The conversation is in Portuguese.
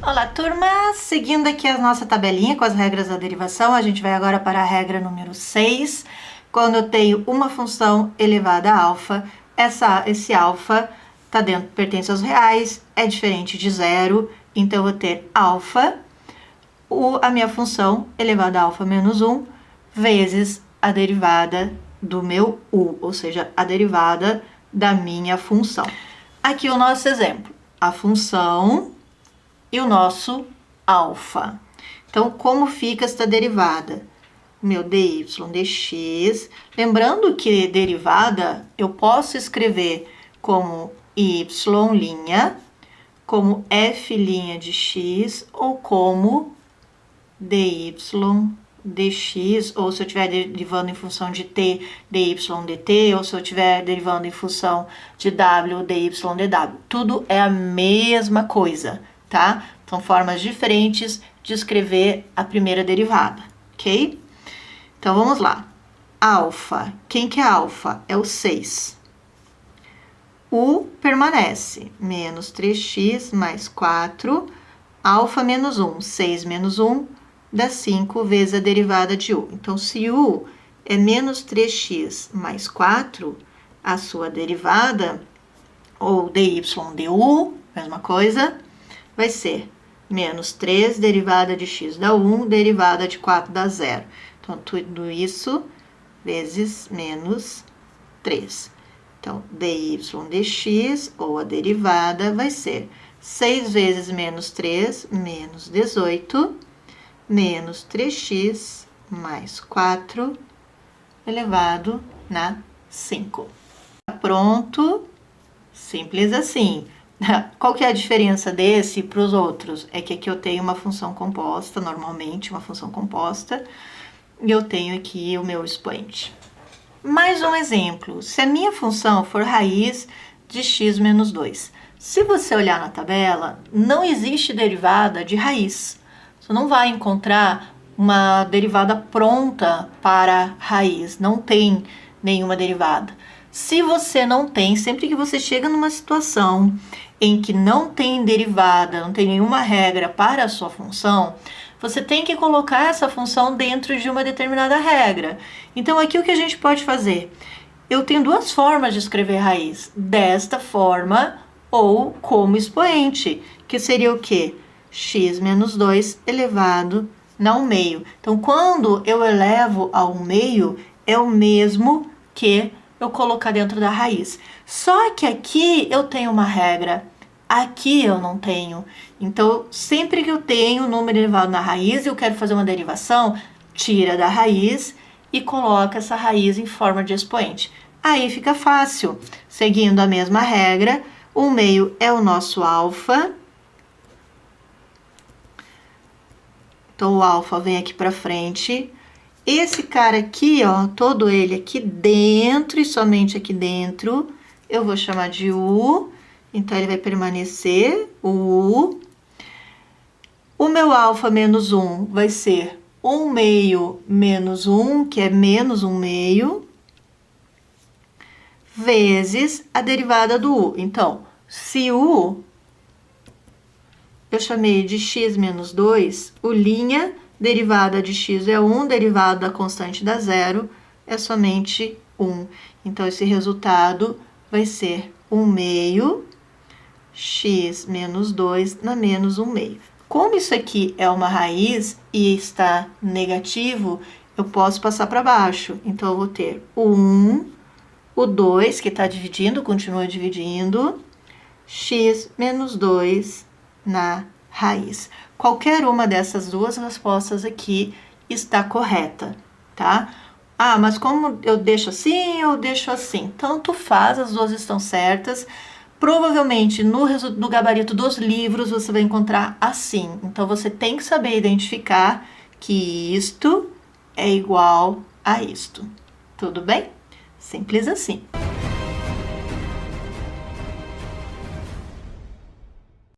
Olá, turma! Seguindo aqui a nossa tabelinha com as regras da derivação, a gente vai agora para a regra número 6. Quando eu tenho uma função elevada a alfa, esse alfa pertence aos reais, é diferente de zero, então eu vou ter alfa, a minha função elevada a alfa menos 1, vezes a derivada do meu u, ou seja, a derivada da minha função. Aqui o nosso exemplo, a função e o nosso alfa. Então, como fica esta derivada? Meu dy dx. Lembrando que derivada eu posso escrever como y', como f' de x ou como dy dx, ou se eu estiver derivando em função de t, dy dt, ou se eu estiver derivando em função de w, dy dw. Tudo é a mesma coisa, tá? São formas diferentes de escrever a primeira derivada, ok? Então, vamos lá. Alfa. Quem que é alfa? É o 6. U permanece. Menos 3x mais 4. Alfa menos 1. 6 menos 1 dá 5 vezes a derivada de u. Então, se u é menos 3x mais 4, a sua derivada, ou dy du, mesma coisa, vai ser menos 3, derivada de x dá 1, derivada de 4 dá 0. Então, tudo isso vezes menos 3. Então, dy dx, ou a derivada, vai ser 6 vezes menos 3, menos 18, menos 3x mais 4, elevado na 5. Pronto, simples assim. Qual que é a diferença desse para os outros? É que aqui eu tenho uma função composta, normalmente uma função composta, e eu tenho aqui o meu expoente. Mais um exemplo, se a minha função for raiz de x menos 2. Se você olhar na tabela, não existe derivada de raiz. Você não vai encontrar uma derivada pronta para raiz, não tem nenhuma derivada. Se você não tem, sempre que você chega numa situação em que não tem derivada, não tem nenhuma regra para a sua função, você tem que colocar essa função dentro de uma determinada regra. Então, aqui o que a gente pode fazer? Eu tenho duas formas de escrever raiz. Desta forma ou como expoente, que seria o quê? X menos 2 elevado ao meio. Então, quando eu elevo ao meio, é o mesmo que eu colocar dentro da raiz. Só que aqui eu tenho uma regra, aqui eu não tenho. Então, sempre que eu tenho um número elevado na raiz e eu quero fazer uma derivação, tira da raiz e coloca essa raiz em forma de expoente. Aí fica fácil. Seguindo a mesma regra, o meio é o nosso alfa. Então, o alfa vem aqui para frente. Esse cara aqui, ó, todo ele aqui dentro e somente aqui dentro, eu vou chamar de U, então ele vai permanecer U. O meu alfa menos 1 vai ser 1 meio menos 1, que é menos 1 meio, vezes a derivada do U. Então, se U eu chamei de x menos 2, o linha, derivada de x é 1, derivada da constante dá 0, é somente 1. Então, esse resultado vai ser 1 meio, x menos 2 na menos 1 meio. Como isso aqui é uma raiz e está negativo, eu posso passar para baixo. Então, eu vou ter o 1, o 2, que está dividindo, continua dividindo, x menos 2 na raiz. Qualquer uma dessas duas respostas aqui está correta, tá? Ah, mas como eu deixo assim ou deixo assim? Tanto faz, as duas estão certas. Provavelmente no gabarito dos livros você vai encontrar assim. Então, você tem que saber identificar que isto é igual a isto. Tudo bem? Simples assim.